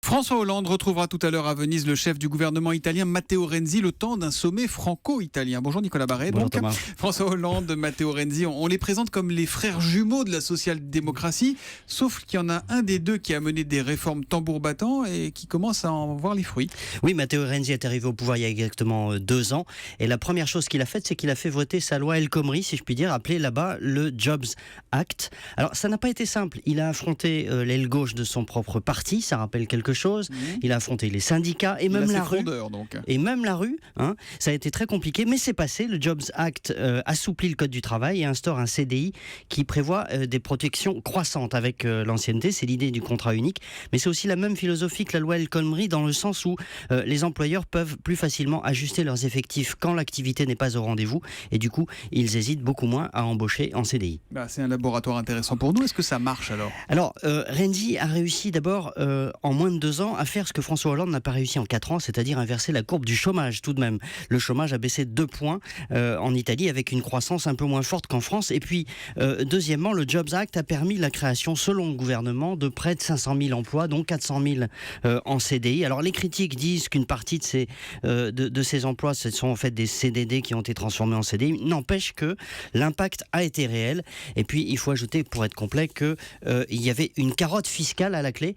François Hollande retrouvera tout à l'heure à Venise le chef du gouvernement italien Matteo Renzi le temps d'un sommet franco-italien. Bonjour Nicolas Barret. Bonjour Donc, Thomas. François Hollande, Matteo Renzi, on les présente comme les frères jumeaux de la social-démocratie, sauf qu'il y en a un des deux qui a mené des réformes tambour battant et qui commence à en voir les fruits. Oui, Matteo Renzi est arrivé au pouvoir il y a exactement 2 ans et la première chose qu'il a faite, c'est qu'il a fait voter sa loi El Khomri, si je puis dire, appelée là-bas le Jobs Act. Alors ça n'a pas été simple, il a affronté l'aile gauche de son propre parti, ça rappelle quelque chose, il a affronté les syndicats et même la rue. Donc. Et même la rue, ça a été très compliqué, mais c'est passé. Le Jobs Act assouplit le code du travail et instaure un CDI qui prévoit des protections croissantes avec l'ancienneté. C'est l'idée du contrat unique, mais c'est aussi la même philosophie que la loi El Khomri dans le sens où les employeurs peuvent plus facilement ajuster leurs effectifs quand l'activité n'est pas au rendez-vous et du coup, ils hésitent beaucoup moins à embaucher en CDI. C'est un laboratoire intéressant pour nous. Est-ce que ça marche alors ? Alors, Renzi a réussi d'abord en moins de 2 ans à faire ce que François Hollande n'a pas réussi en 4 ans, c'est-à-dire inverser la courbe du chômage tout de même. Le chômage a baissé 2 points en Italie avec une croissance un peu moins forte qu'en France. Et puis, deuxièmement, le Jobs Act a permis la création, selon le gouvernement, de près de 500 000 emplois, dont 400 000 en CDI. Alors, les critiques disent qu'une partie de ces emplois, ce sont en fait des CDD qui ont été transformés en CDI. N'empêche que l'impact a été réel. Et puis, il faut ajouter, pour être complet, qu'il y avait une carotte fiscale à la clé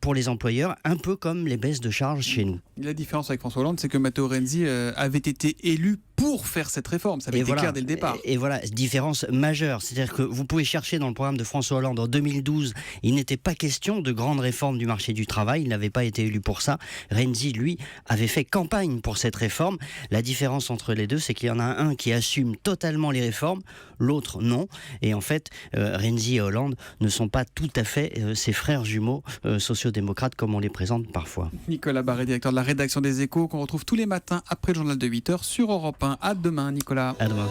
pour les employeurs, un peu comme les baisses de charges chez nous. La différence avec François Hollande, c'est que Matteo Renzi avait été élu pour faire cette réforme. Ça avait été clair dès le départ. Et voilà, différence majeure. C'est-à-dire que vous pouvez chercher dans le programme de François Hollande en 2012, il n'était pas question de grande réforme du marché du travail. Il n'avait pas été élu pour ça. Renzi, lui, avait fait campagne pour cette réforme. La différence entre les deux, c'est qu'il y en a un qui assume totalement les réformes, l'autre non. Et en fait, Renzi et Hollande ne sont pas tout à fait ses frères jumeaux sociodémocrates comme on les présente parfois. Nicolas Barret, directeur de la rédaction des Échos, qu'on retrouve tous les matins après le journal de 8h sur Europe 1. À demain, Nicolas. À demain.